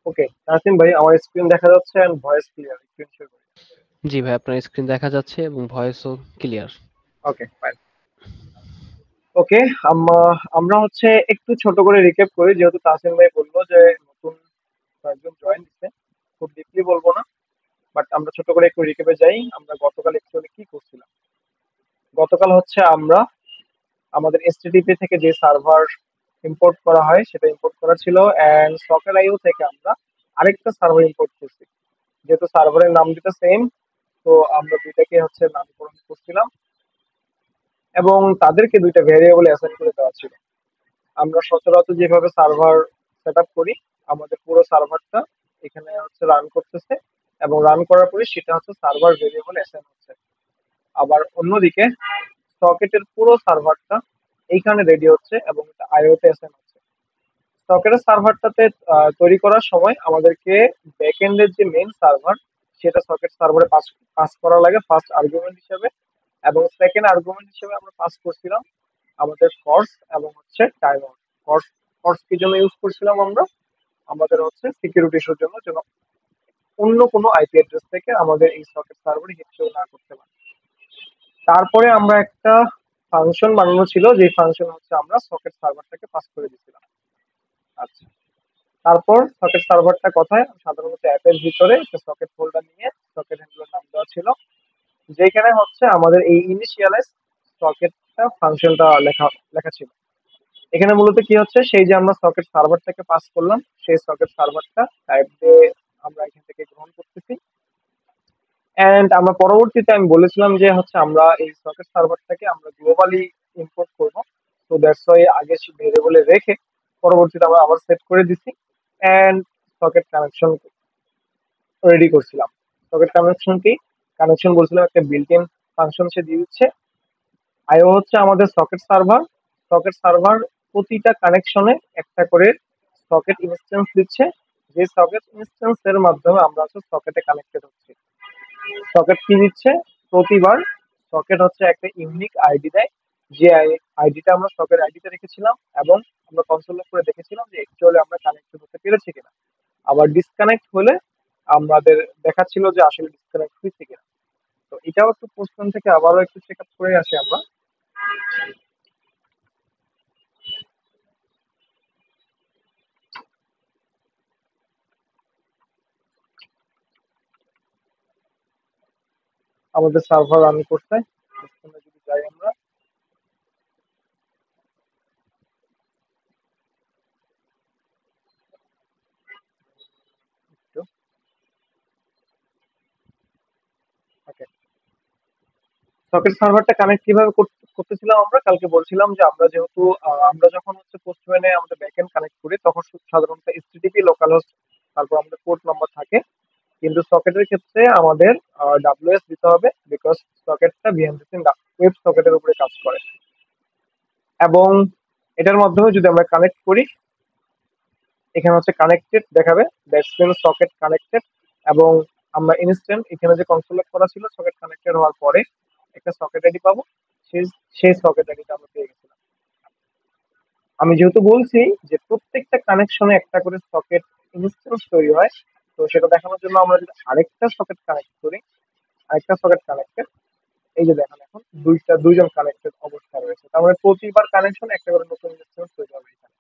ওকে, নাসিম ভাই, আমার স্ক্রিন দেখা যাচ্ছে and voice clear, screen share করি। জি ভাই, আপনার স্ক্রিন দেখা যাচ্ছে এবং ভয়েসও ক্লিয়ার। ওকে, ফাইন। ওকে, আমরা আমরা হচ্ছে একটু ছোট করে রিক্যাপ করি, যেহেতু তাসিম ভাই বললো যে নতুন কয়েকজন জয়েন দিচ্ছে। খুব ডিপলি বলবো না, বাট আমরা ছোট করে একটু রিক্যাপে যাই। আমরা গতকাল অ্যাকচুয়ালি কি করছিলাম? গতকাল হচ্ছে আমরা আমাদের এসটিডিপি থেকে যে সার্ভার ইম্পোর্ট করা হয় সেটা ইম্পোর্ট করা ছিল, এন্ড সকের আইও থেকে আমরা আরেকটা সার্ভার ইম্পোর্ট করছি। যেহেতু সার্ভারের নাম দুটো সেম, তো আমরা দুইটাকে হচ্ছে নামকরণ করছিলাম এবং তাদেরকে দুইটা ভেরিয়েবল অ্যাসাইন করে দেওয়া ছিল। আমরা সচরাচর যেভাবে সার্ভার সেট আপ করি, আমাদের পুরো সার্ভারটা এখানে হচ্ছে রান করতেছে এবং রান করার পরে সেটা হচ্ছে সার্ভার ভেরিয়েবল অ্যাসাইন হচ্ছে। আবার অন্যদিকে সকেটের পুরো সার্ভারটা এইখানে রেডি হচ্ছে এবং এটা আইওতে অ্যাসাইন হচ্ছে। সকেটের সার্ভারটাতে তৈরি করার সময় আমাদেরকে ব্যাকএন্ডের যে মেইন সার্ভার, সেটা সকেট সার্ভারে পাস পাস করা লাগে ফার্স্ট আর্গুমেন্ট হিসেবে, এবং সেকেন্ড আর্গুমেন্ট হিসেবে আমরা পাস করছিলাম আমাদের ফর্স এবং হচ্ছে টাইম আউট। ফর্স ফর্স কি জন্য ইউজ করছিলাম আমরা? আমাদের হচ্ছে সিকিউরিটি ইস্যুর জন্য, যেন অন্য কোনো আইপি অ্যাড্রেস থেকে আমাদের এই সকেট সার্ভারে হিট শো না করতে পারে। তারপরে আমরা একটা ফাংশন বানানো ছিল, যে ফাংশন হচ্ছে আমরা সকেট সার্ভারটাকে পাস করে দিয়েছিলাম। আচ্ছা, তারপর সকেট সার্ভারটা কথায় সাধারণত অ্যাপের ভিতরে একটা সকেট ফোল্ডার নিয়ে সকেট হ্যান্ডলার নাম দেওয়া ছিল, যেখানে হচ্ছে আমাদের এই ইনিশিয়ালাইজ সকেটটা ফাংশনটা লেখা লেখা ছিল। এখানে মূলত কি হচ্ছে, সেই যে আমরা সকেট সার্ভারটাকে পাস করলাম, সেই সকেট সার্ভারটা টাইপ দিয়ে আমরা এখান থেকে গ্রহণ করতেছি। এন্ড আমরা পরবর্তীতে আমি বলেছিলাম যে হচ্ছে আমরা এই সকেট সার্ভারটাকে আমরা গ্লোবালি ইম্পোর্ট করব। তো দ্যাটস ওয়াই আগে ভেরিয়েবলে রেখে পরবর্তীতে আমরা আবার সেট করে দিছি এন্ড সকেট কানেকশন রেডি করছিলাম। সকেট কানেকশন কি? কানেকশন বলছিলাম একটা বিল্ট ইন ফাংশন সে দিয়ে দিচ্ছে। আইও হচ্ছে আমাদের সকেট সার্ভার। সকেট সার্ভার প্রতিটা কানেকশনে একটা করে সকেট ইনস্ট্যান্স দিচ্ছে, যে সকেট ইনস্ট্যান্স এর মাধ্যমে আমরা হচ্ছে সকেটে কানেক্টেড হচ্ছি। সকেট কি দিচ্ছে? প্রতিবার সকেট হচ্ছে একটা ইউনিক আইডি দেয়, যে আইডিটা আমরা সকেট আইডিতে রেখেছিলাম এবং আমরা কনসোল করে দেখেছিলাম যে অ্যাকচুয়ালি আমরা কানেক্টেড হতে পেরেছি কিনা। আবার ডিসকানেক্ট হলে আমাদের দেখাচ্ছিল যে আসলে ডিসকানেক্ট হয়েছে কিনা। তো এটাও একটু পোস্টম্যান থেকে আবারও একটু চেক আপ করে আসি আমরা। আমাদের সার্ভার রান করতে পোস্টম্যানে যদি যাই আমরা একটু, ওকে। সকেট সার্ভারটা কানেক্ট কিভাবে করতেছিলাম? আমরা কালকে বলছিলাম যে আমরা যেহেতু আমরা যখন হচ্ছে পোস্টম্যানে আমাদের ব্যাকএন্ড কানেক্ট করি তখন সাধারণত এইচটিটিপি লোকাল হোস্ট, তারপর আমাদের পোর্ট নাম্বার থাকে। কিন্তু সকেটের ক্ষেত্রে আমাদের ডাব্লিউএস দিতে হবে, বিকজ সকেটটা বিহাইন্ড দ্য সিন ওয়েব সকেটের উপরে কাজ করে। এবং এটার মাধ্যমে যদি আমরা কানেক্ট করি, এখানে হচ্ছে কানেক্টেড দেখাবে, দ্যাটস মিন সকেট কানেক্টেড। এবং আমরা ইনস্ট্যান্ট এখানে যে কনসোল করা ছিল সকেট কানেক্টেড হওয়ার পরে একটা সকেট আইডি পাবো, সেই সেই সকেট আইডিটা আমরা পেয়ে গেছিলাম। আমি যেহেতু বলছি যে প্রত্যেকটা কানেকশনে একটা করে সকেট ইনস্ট্যান্স তৈরি হয়, তো সেটা দেখানোর জন্য আমরা যদি আরেকটা সকেট কানেক্ট করি, আরেকটা সকেট কানেক্টেড, এই যে দেখেন এখন দুইজন কানেক্টেড অবস্থা রয়েছে, তার মানে প্রতিবার কানেকশন একটা করে নতুন ইনস্ট্যান্স তৈরি হবে এখানে।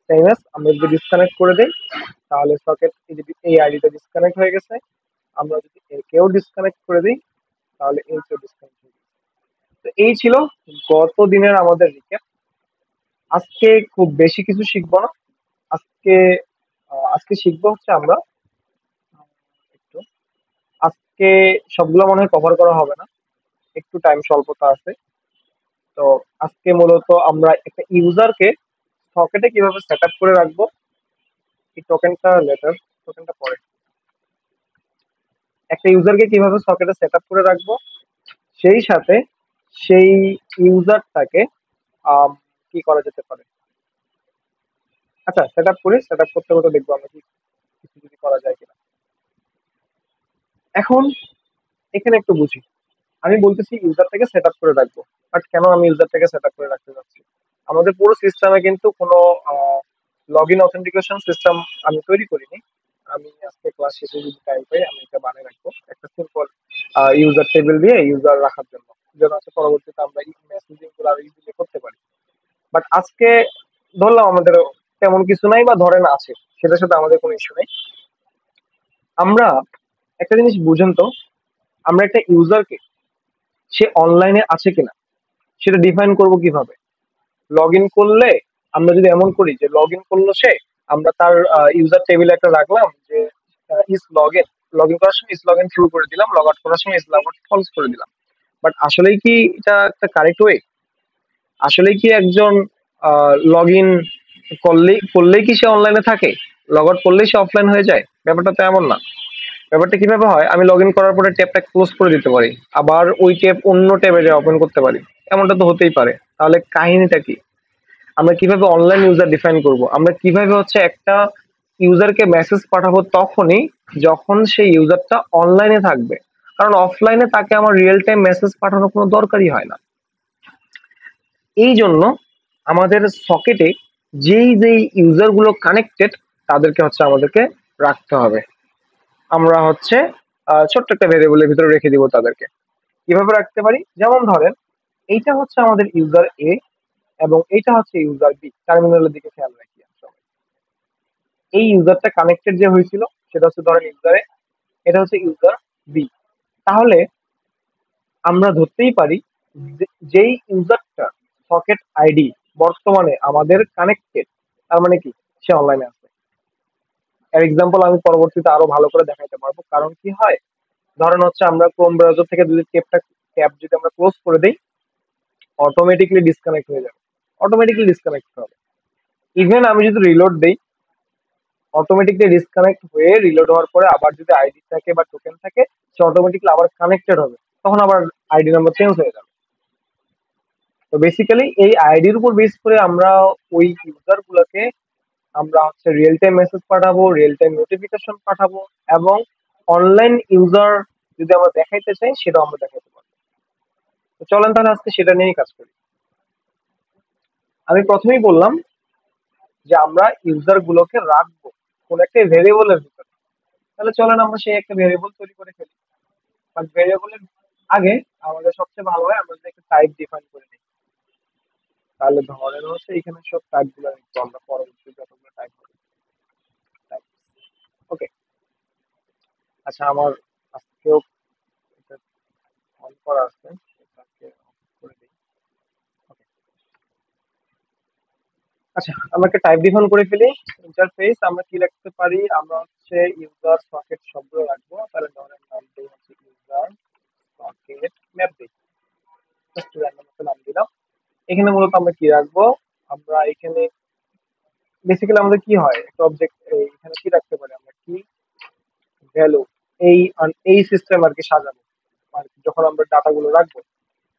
সেম এস আমরা যদি ডিসকানেক্ট করে দিই, তাহলে সকেট এই আইডিটা ডিসকানেক্ট হয়ে গেছে। আমরা যদি একেও ডিসকানেক্ট করে দিই, তাহলে এইকেও ডিসকানেক্ট হয়ে গেছে। তো এই ছিল গত দিনের আমাদের রিক্যাপ। আজকে খুব বেশি কিছু শিখবো না। আজকে আজকে শিখবো হচ্ছে আমরা একটু, আজকে সবগুলো মনে হয় কভার করা হবে না, একটু টাইম স্বল্পতা আছে। তো আজকে মূলত আমরা একটা ইউজারকে সকেটে কিভাবে সেট আপ করে রাখবো, এই টোকেনটা লেটার, টোকেনটা পরে, একটা ইউজারকে কিভাবে সকেটে সেট আপ করে রাখবো, সেই সাথে সেই ইউজারটাকে আম, কি করা যেতে পারে। আচ্ছা, সেট আপ করি, সেট আপ করতে করতে দেখবো আমরা কি কিছু যদি করা যায় কিনা। এখন এখানে একটু বুঝি। আমি বলতেছি ইউজারটাকে সেট আপ করে রাখবো, বাট কেন আমি ইউজারটাকে সেট আপ করে রাখতে চাচ্ছি? আমাদের পুরো সিস্টেমে কিন্তু কোনো লগ ইন অথেন্টিকেশন সিস্টেম আমি তৈরি করিনি। আমি আজকে ক্লাস শেষে যদি টাইম পাই আমি এটা বানিয়ে রাখবো একটা সিম্পল ইউজার টেবিল দিয়ে ইউজার রাখার জন্য, যেন হচ্ছে পরবর্তীতে আমরা এই মেসেজিং গুলো আরো ইজিলি করতে পারি। বাট আজকে ধরলাম আমাদের তেমন কিছু নাই বা ধরেন আছে, সেটার সাথে আমাদের কোনো ইস্যু নেই। আমরা একটা জিনিস বুঝেন তো, আমরা একটা ইউজারকে সে অনলাইনে আছে কিনা সেটা ডিফাইন করব কিভাবে? লগ ইন করলে আমরা যদি এমন করি যে লগ ইন করলো সে, আমরা তার ইউজার টেবিলে একটা রাখলাম যে ইস লগ ইন, লগ ইন করার সময় ইস লগ ইন শুরু করে দিলাম, লগ আউট করার সময় ইস লগ আউট ফলস করে দিলাম। বাট আসলেই কি এটা একটা কারেক্ট ওয়ে? আসলেই কি একজন লগ ইন করলেই কি সে অনলাইনে থাকে, লগ আউট করলেই সে অফলাইন হয়ে যায়? ব্যাপারটা তো এমন না। ব্যাপারটা কিভাবে হয়, আমি লগ ইন করার পরে ট্যাবটা ক্লোজ করে দিতে পারি, আবার ওই ট্যাব অন্য ট্যাবে যা ওপেন করতে পারি। এমনটা তো হতেই পারে। তাহলে কাহিনীটা কি? আমরা কিভাবে অনলাইন ইউজার ডিফাইন করব? আমরা কিভাবে হচ্ছে একটা ইউজারকে মেসেজ পাঠাবো তখনই যখন সেই ইউজারটা অনলাইনে থাকবে, কারণ অফলাইনে তাকে আমার রিয়েল টাইম মেসেজ পাঠানোর কোনো দরকারই হয় না। এই জন্য আমাদের সকেটে যেই যেই ইউজার গুলো কানেক্টেড তাদেরকে হচ্ছে আমাদেরকে রাখতে হবে। আমরা হচ্ছে ছোট্ট একটা ভেরিয়েবলের ভিতরে রেখে দিব তাদেরকে। কিভাবে রাখতে পারি, যেমন ধরেন এইটা হচ্ছে আমাদের ইউজার এ এবং এইটা হচ্ছে ইউজার বি। টার্মিনালের দিকে খেয়াল রাখি আমরা। এই ইউজারটা কানেক্টেড যে হয়েছিল সেটা হচ্ছে ধরেন ইউজার এ, এটা হচ্ছে ইউজার বি। তাহলে আমরা ধরতেই পারি যেই ইউজারটা সকেট আইডি বর্তমানে আমাদের কানেক্টেড, তার মানে কি সে অনলাইনে আছে। এর এক্সাম্পল আমি পরবর্তীতে আরো ভালো করে দেখাইতে পারবো। কারণ কি হয়, ধরেন হচ্ছে আমরা ক্রোম ব্রাউজার থেকে যদি ট্যাব যদি আমরা ক্লোজ করে দেই, অটোমেটিকলি ডিসকানেক্ট হয়ে যাবে, অটোমেটিকলি ডিসকানেক্ট হবে। ইভেন আমি যদি রিলোড দেই, অটোমেটিকলি ডিসকানেক্ট হয়ে রিলোড হওয়ার পরে আবার যদি আইডি থাকে বা টোকেন থাকে, সে অটোমেটিকলি আবার কানেক্টেড হবে, তখন আবার আইডি নাম্বার চেঞ্জ হয়ে যাবে। তো বেসিক্যালি এই আইডির উপর বেস করে আমরা ওই ইউজার গুলোকে আমরা হচ্ছে রিয়েল টাইম মেসেজ পাঠাবো, রিয়েল টাইম নোটিফিকেশন পাঠাবো, এবং অনলাইন ইউজার যদি আমরা দেখাইতে চাই সেটাও আমরা দেখাইতে পারবো। তো চলেন তাহলে আজকে সেটা নিয়েই কাজ করি। আমি প্রথমেই বললাম যে আমরা ইউজার গুলোকে রাখবো কোন একটা ভেরিয়েবলের ভিতরে। তাহলে চলেন আমরা সেই একটা ভেরিয়েবল তৈরি করে ফেলি। বাট ভেরিয়েবলের আগে আমাদের সবচেয়ে ভালো হয় আমরা যদি একটা টাইপ ডিফাইন করে নিই। তাহলে ধরেন হচ্ছে এখানে সব টাইপ গুলো লিখবো আমরা, পরবর্তী যতগুলো টাইপ হবে। ওকে, আচ্ছা আমার আজকেও এটা অন করা আছে, এটাকে অফ করে দিই। ওকে, আচ্ছা আমরা একটা টাইপ ডিফাইন করে ফেলি। ইন্টারফেস আমরা কি লিখতে পারি, আমরা হচ্ছে ইউজার সকেট শব্দ রাখবো। তাহলে ধরেন নাম দিই হচ্ছে ইউজার সকেট ম্যাপ দিই, জাস্ট র্যান্ডম একটা নাম দিলাম। এখানে মূলত আমরা কি রাখবো, আমরা এখানে বেসিক্যালি আমাদের কি হয় একটা অবজেক্ট, এখানে কি রাখতে পারি আমরা, কি ভ্যালু, এই এই সিস্টেম আর কি সাজাবো। আর কি যখন আমরা ডাটা গুলো রাখবো,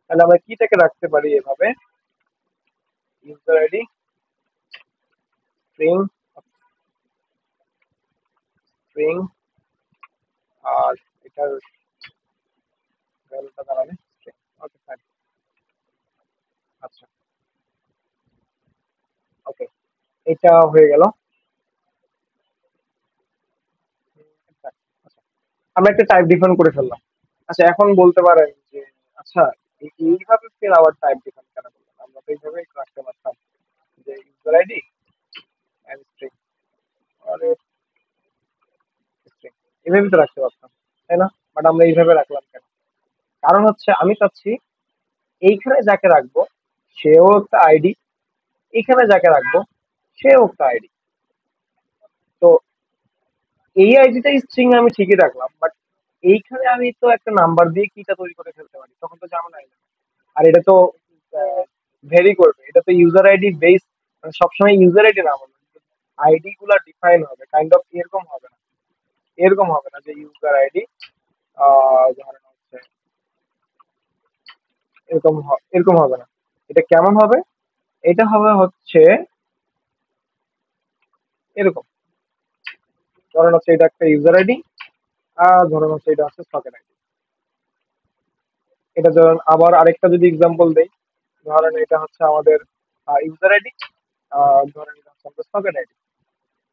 তাহলে আমরা কিটাকে রাখতে পারি এভাবে, ইউজার আইডি স্ট্রিং, স্ট্রিং, আর এটার ভ্যালুটা দাঁড়াবে স্ট্রিং। Okay fine. আচ্ছা, ওকে, এটা হয়ে গেল। আচ্ছা, আমরা একটা টাইপ ডিফাইন করে ফেললাম। আচ্ছা এখন বলতে পারেন যে আচ্ছা এইভাবে ফের আবার টাইপ ডিফাইন কেন করলাম, আমরা তো এইভাবেই রাখতে পারতাম যে ইউজার আইডি এন্ড স্ট্রিং, আরে স্ট্রিং এভাবে তো রাখতে পারতাম, তাই না? বাট আমরা এইভাবে রাখলাম কেন? কারণ হচ্ছে আমি চাচ্ছি এইখানে যাকে রাখবো সেও একটা আইডি, এখানে যাকে রাখবো সেও একটা আইডি। তো এই আইডিটা স্ট্রিং আমি ঠিকই রাখলাম, বাট এইখানে আমি তো একটা নাম্বার দিয়ে কিটা তৈরি করে ফেলতে পারি, তখন তো ঝামেলা হয়ে যাবে। আর এটা তো ভেরি করবে, এটা তো ইউজার আইডি বেস, মানে সবসময় ইউজার আইডি না বলবে, আইডি গুলা ডিফাইন হবে কাইন্ড অফ, এরকম হবে না। এরকম হবে না যে ইউজার আইডি ধরেন হচ্ছে এরকম হবে না। এটা কেমন হবে, এটা হবে হচ্ছে এরকম, ধরেন হচ্ছে এটা একটা ইউজার আইডি, আর ধরেন হচ্ছে এটা হচ্ছে সকেট আইডি। এটা ধরেন আবার আরেকটা যদি এক্সাম্পল দেই, ধরেন এটা হচ্ছে আমাদের ইউজার আইডি, ধরেন এটা হচ্ছে আমাদের সকেট আইডি।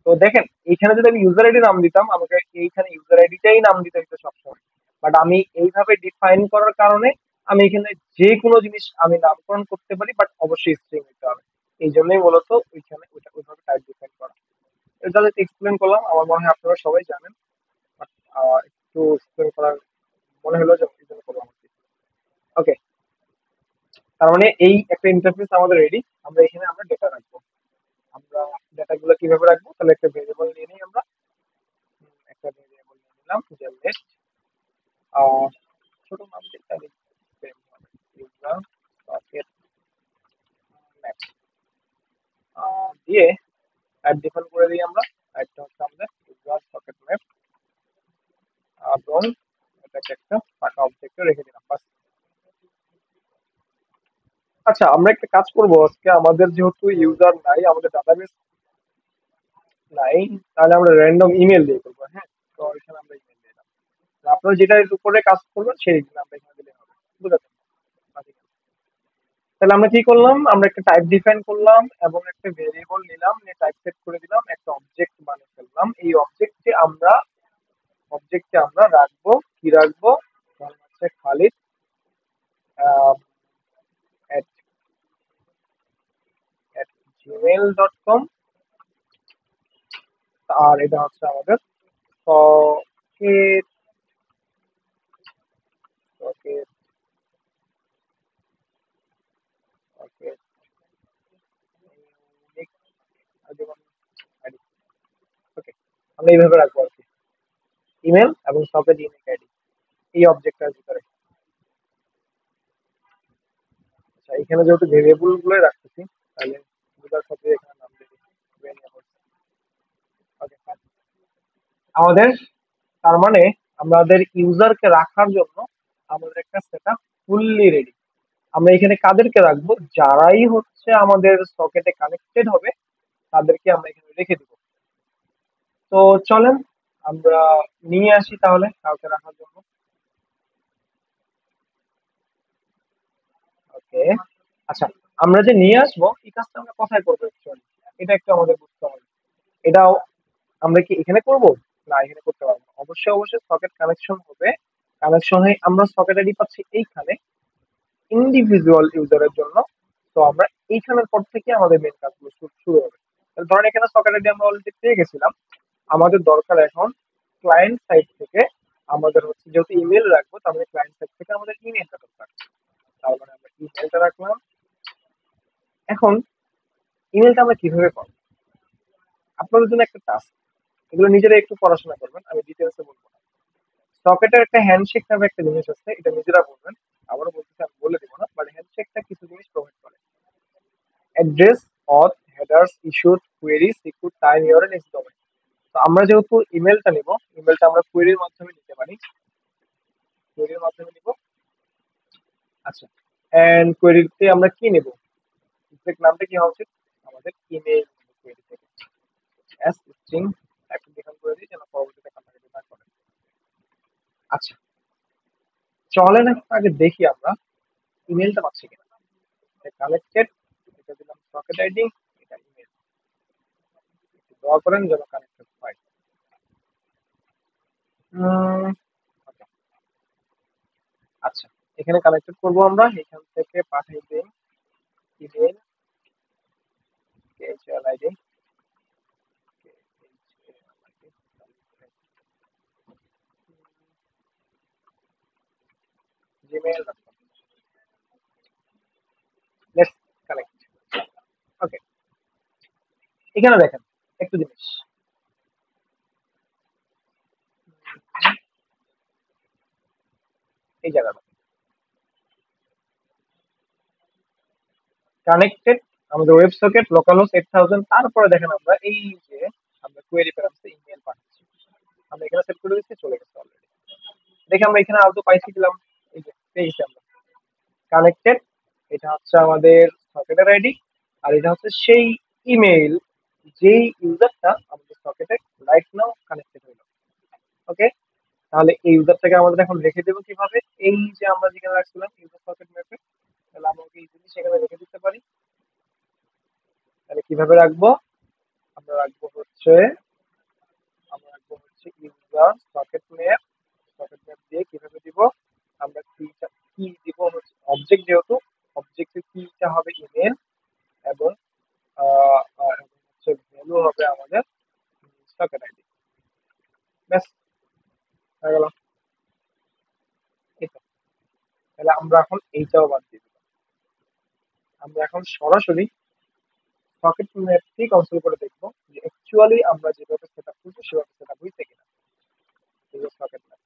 তো দেখেন, এইখানে যদি আমি ইউজার আইডি নাম দিতাম, আমাকে এইখানে ইউজার আইডিটাই নাম দিতে হতো সবসময়। বাট আমি এইভাবে ডিফাইন করার কারণে আমি এখানে যে কোনো জিনিস আমি নামকরণ করতে পারি, বাট অবশ্যই স্ট্রিং হতে হবে। এই জন্যই মূলত ওইখানে ওইভাবে টাইপ ডিফাইন করা। এটা জাস্ট এক্সপ্লেন করলাম, আমার মনে হয় আপনারা সবাই জানেন। বাট একটু এক্সপ্লেন করার মনে হলো যে এই জন্য করলাম। ওকে, তার মানে এই একটা ইন্টারফেস আমাদের রেডি। আমরা এখানে আমরা ডেটা রাখবো। আমরা ডেটাগুলো কিভাবে রাখবো? তাহলে একটা ভেরিয়েবল নিয়ে নিই আমরা। একটা ভেরিয়েবল নিয়ে নিলাম যে নেক্সট, ছোট নাম দিই তাহলে ইউজার সকেট নেক্সট দিয়ে টাইপ ডিফাইন করে দিই আমরা। টাইপটা হচ্ছে আমাদের ইউজার সকেট ম্যাপ, এবং এটাকে একটা ফাঁকা অবজেক্টে রেখে দিলাম বাস। আচ্ছা, আমরা একটা কাজ করব আজকে। আমাদের যেহেতু ইউজার নাই, আমাদের ডাটাবেস নাই, তাহলে আমরা র্যান্ডম ইমেল দিয়ে করবো। হ্যাঁ, তো এখানে আমরা ইমেল দিলাম। আপনারা যেটার উপরে কাজ করবেন সেই আমরা এখানে দিলে হবে। বুঝতে পারছেন? তাহলে আমরা কি করলাম? আমরা একটা টাইপ ডিফাইন করলাম এবং একটা ভেরিয়েবল নিলাম, নিয়ে টাইপ সেট করে দিলাম, একটা অবজেক্ট বানিয়ে ফেললাম। এই অবজেক্টে আমরা রাখবো, কি রাখবো? ধরুন হচ্ছে খালিদ at gmail.com। আর এটা হচ্ছে আমাদের সকেট, সকেট, সকেট আইডি। ওকে, আমরা এইভাবে রাখবো আর কি, ইমেল এবং সকেট ইউনিক আইডি এই অবজেক্টটার ভিতরে। আচ্ছা, এখানে যেহেতু ভেরিয়েবল গুলো রাখতেছি, তাহলে দুটার সাথে এখানে নাম দিয়ে দিচ্ছি ভেরিয়েবল। ওকে, আমাদের তার মানে আমাদের ইউজারকে রাখার জন্য আমাদের একটা সেটআপ ফুললি রেডি। আমরা এখানে কাদেরকে রাখবো? যারাই হচ্ছে আমাদের সকেটে কানেক্টেড হবে তাদেরকে আমরা এখানে রেখে দিব। তো চলেন আমরা নিয়ে আসি তাহলে কাউকে রাখার জন্য। ওকে, আচ্ছা, আমরা যে নিয়ে আসবো এই কাজটা আমরা কোথায় করবো অ্যাকচুয়ালি? এটা একটু আমাদের বুঝতে হবে। এটাও আমরা কি এখানে করব? না, এখানে করতে পারবো না। অবশ্যই অবশ্যই সকেট কানেকশন হবে। কানেকশন হয়ে আমরা সকেট আইডি পাচ্ছি এইখানে ইন্ডিভিজুয়াল ইউজারের জন্য। তো আমরা এইখানের পর থেকে আমাদের মেন কাজগুলো শুরু হবে। তাহলে ধরেন এখানে সকেট আইডি আমরা অলরেডি পেয়ে গেছিলাম। আমাদের দরকার এখন ক্লায়েন্ট সাইড থেকে, আমাদের হচ্ছে যেহেতু ইমেল রাখবো, তার মানে ক্লায়েন্ট সাইড থেকে আমাদের ইমেলটা দরকার। তার মানে আমরা ইমেলটা রাখলাম। এখন ইমেলটা আমরা কিভাবে করবো? আপনাদের জন্য একটা টাস্ক, এগুলো নিজেরা একটু পড়াশোনা করবেন, আমি ডিটেলসে বলবো না। সকেটের একটা হ্যান্ডশেক নামে একটা জিনিস আছে, এটা নিজেরা বলবেন। আবারও বলতেছি, আমি বলে দিব না, বাট হ্যান্ডশেকটা কিছু জিনিস প্রোভাইড করে। Address, auth, headers, issued, query, secure, time, URL, next domain. তো আমরা যেহেতু ইমেলটা নিব, ইমেলটা আমরা কোয়েরির মাধ্যমে নিতে পারি, কোয়েরির মাধ্যমে নিব। আচ্ছা, এন্ড কোয়েরিতে আমরা কি নেব? এক্সাক্ট নামটা কি হওয়া উচিত? আমাদের ইমেল কোয়েরি থেকে এস স্ট্রিং একটা ডিফাইন করে দিই যেন পরবর্তীতে কাটাকাটি না করে। আচ্ছা, চলেন এখন আগে দেখি আমরা ইমেলটা পাচ্ছি কিনা। কানেক্টেড, এটা দিলাম সকেট আইডি, এটা ইমেল। দোয়া করেন যেন কানেক্টেড হয়। ওকে, আচ্ছা, এখানে কানেক্টেড করব আমরা। এখান থেকে পাঠিয়ে দিই email HL ID, gmail.com। Let's connect. Okay, এখানে দেখেন একটু জিনিস, এই জায়গাটা কানেক্টেড, আমাদের ওয়েব সকেট লোকাল হোস্ট 8000। তারপরে দেখেন আমরা এই যে আমরা কোয়েরি প্যারামিটার ইমেল পাঠাচ্ছি, আমরা এখানে সেট করে দিচ্ছি, চলে গেছে অলরেডি। দেখে আমরা এখানে আলতো পাইছি দিলাম, এই যে পেয়েছি আমরা কানেক্টেড। এটা হচ্ছে আমাদের সকেটের আইডি, আর এটা হচ্ছে সেই ইমেল যেই ইউজারটা আমাদের সকেটে রাইট নাও কানেক্টেড হলো। ওকে, তাহলে এই ইউজারটাকে আমাদের এখন রেখে দেবো কিভাবে? এই যে আমরা যেখানে রাখছিলাম ইউজার সকেট ম্যাপে, তাহলে আমরা ওকে ইজিলি সেখানে রেখে দিতে পারি। তাহলে কিভাবে রাখবো? আমরা রাখবো হচ্ছে ইউজার সকেট ম্যাপ দিয়ে কিভাবে দিব, আমরা কি দিব হচ্ছে অবজেক্ট, যেহেতু অবজেক্টের কিটা হবে ইমেল, এবং হচ্ছে ভ্যালু হবে আমাদের সকেট আইডি। ব্যাস, হয়ে গেল। এই তো। তাহলে আমরা এখন এইটাও বাদ দিয়ে দিলাম। আমরা এখন সরাসরি সকেট ম্যাপটি কনসোল করে দেখবো যে অ্যাকচুয়ালি আমরা যেভাবে সেট আপ করছি সেভাবে সেট আপ হয়েছে কিনা। এই যে সকেট ম্যাপ,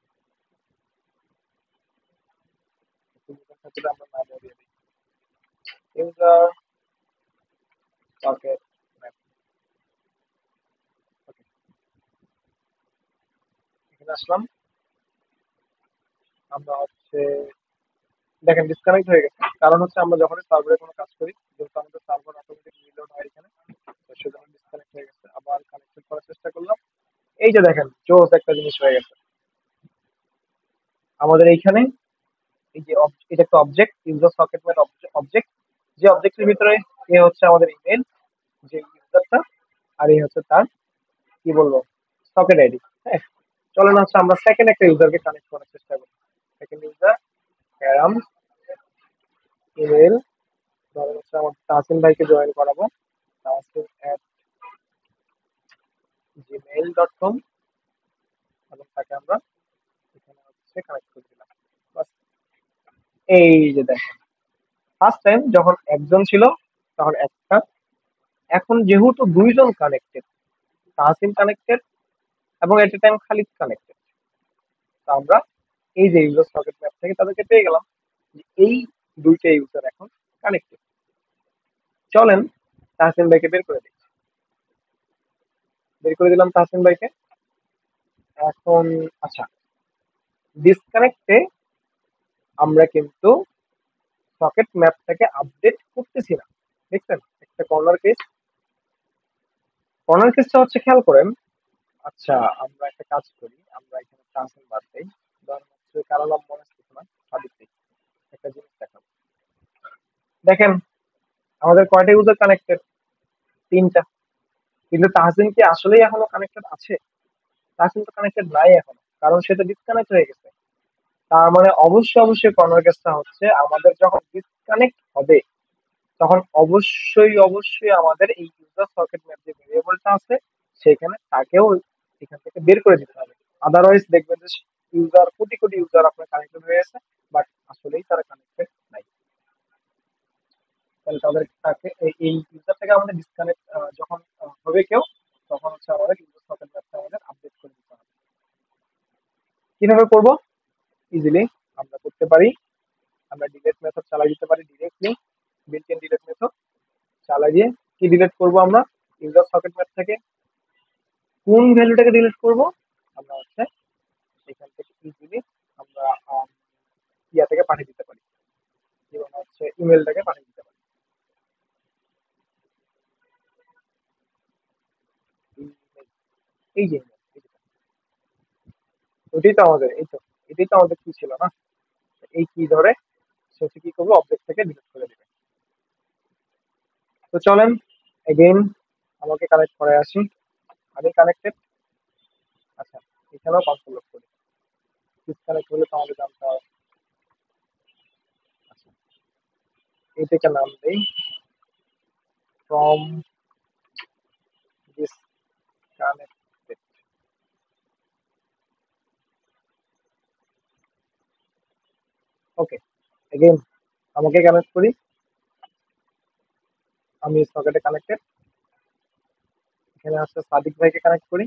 আমরা নাম দিয়ে দিই ইউজার সকেট ম্যাপ। ওকে, এখানে আসলাম। আমরা হচ্ছে দেখেন ডিসকানেক্ট হয়ে গেছে, কারণ হচ্ছে আমরা যখন সার্ভারে কোনো কাজ করি, যেহেতু আমাদের সার্ভার অটোমেটিক রিলোড হয় এখানে, তো সেজন্য ডিসকানেক্ট হয়ে গেছে। আবার কানেক্টেড করার চেষ্টা করলাম, এই যে দেখেন জোস একটা জিনিস হয়ে গেছে আমাদের এইখানে। এই যে এটা একটা object, user socket map object, যে অবজেক্টের ভিতরে এ হচ্ছে আমাদের ইমেল, যে ইউজারটা, আর এই হচ্ছে তার কি বলবো সকেট আইডি। হ্যাঁ, চলেন হচ্ছে আমরা সেকেন্ড একটা ইউজারকে কানেক্ট করার চেষ্টা করি। সেকেন্ড ইউজার ক্যারাম ইমেল, ধরেন হচ্ছে আমার তাহসিন ভাইকে জয়েন করাবো, tasin@gmail.com, এবং তাকে আমরা এখানে হচ্ছে কানেক্ট করে দিলাম। বাস, এই যে দেখেন ফার্স্ট টাইম যখন একজন ছিল তখন একটা, এখন যেহেতু দুইজন কানেক্টেড, তাহসিন কানেক্টেড এবং এট এ টাইম খালিদ কানেক্টেড, তো আমরা এই যে ইউজার সকেট ম্যাপ থেকে তাদেরকে পেয়ে গেলাম যে এই দুইটা ইউজার এখন কানেক্টেড। চলেন তাহসিন ভাইকে বের করে দিই। বের করে দিলাম তাহসিন ভাইকে। এখন আচ্ছা, ডিসকানেক্টে আমরা কিন্তু সকেট ম্যাপটাকে আপডেট করতেছি না, দেখছেন একটা কর্নার কেসটা হচ্ছে খেয়াল করেন। আচ্ছা, আমরা একটা কাজ করি, আমরা এখানে তাহসিন বাদ দেই, ধরেন হচ্ছে কারো নাম মনে আসতেছে না, সাদিক দিই। একটা জিনিস দেখাবো, দেখেন আমাদের কয়টা ইউজার কানেক্টেড? তিনটা। কিন্তু তাহসিন কি আসলেই এখনো কানেক্টেড আছে? তাহসিন তো কানেক্টেড নাই এখনো, কারণ সে তো ডিসকানেক্ট হয়ে গেছে। তার মানে অবশ্যই কর্নার কেসটা হচ্ছে আমাদের যখন ডিসকানেক্ট হবে তখন অবশ্যই আমাদের এই ইউজার সকেট ম্যাপ যে ভেরিয়েবলটা আছে সেখানে তাকেও এখান থেকে বের করে দিতে হবে। আদারওয়াইজ দেখবেন যে ইউজার কোটি কোটি ইউজার আপনার কানেক্টেড হয়ে আছে, বাট আসলেই তারা কানেক্টেড নাই। তাহলে তাকে এই ইউজার থেকে আমাদের ডিসকানেক্ট যখন হবে কেউ, তখন হচ্ছে আমাদের ইউজার সকেট ম্যাপটা আমাদের আপডেট করে দিতে হবে। কিভাবে করব? ইজিলি আমরা করতে পারি, আমরা ডিলেট মেথড চালাই দিতে পারি directly, built in delete method চালাই দিয়ে কি ডিলিট করব আমরা ইউজার সকেট ম্যাপ থেকে, কোন ভ্যালুটাকে ডিলিট করব আমরা হচ্ছে এখান থেকে ইজিলি আমরা ইয়া থেকে পাঠিয়ে দিতে পারি, যেমন হচ্ছে ইমেলটাকে পাঠিয়ে দিতে পারি। email, এই যে email, ওইটাই তো আমাদের, এই তো এটাই তো আমাদের কি ছিল না, এই কি ধরে সে হচ্ছে কি করবো অবজেক্ট থেকে ডিলিট করে দিবে। তো চলেন এগেইন আমাকে কানেক্ট করে আসি, আমি কানেক্টেড। আচ্ছা, এখানেও কনফার্ম করি, ডিসকানেক্ট হলে তো আমাদের জানতে হবে। আচ্ছা, এটাকে নাম দেই ফ্রম ডিসকানেক্টেড। ওকে, এগেইন আমাকে কানেক্ট করি, আমি সকেটে কানেক্টেড। এখানে আছে সাদিক ভাইকে কানেক্ট করি,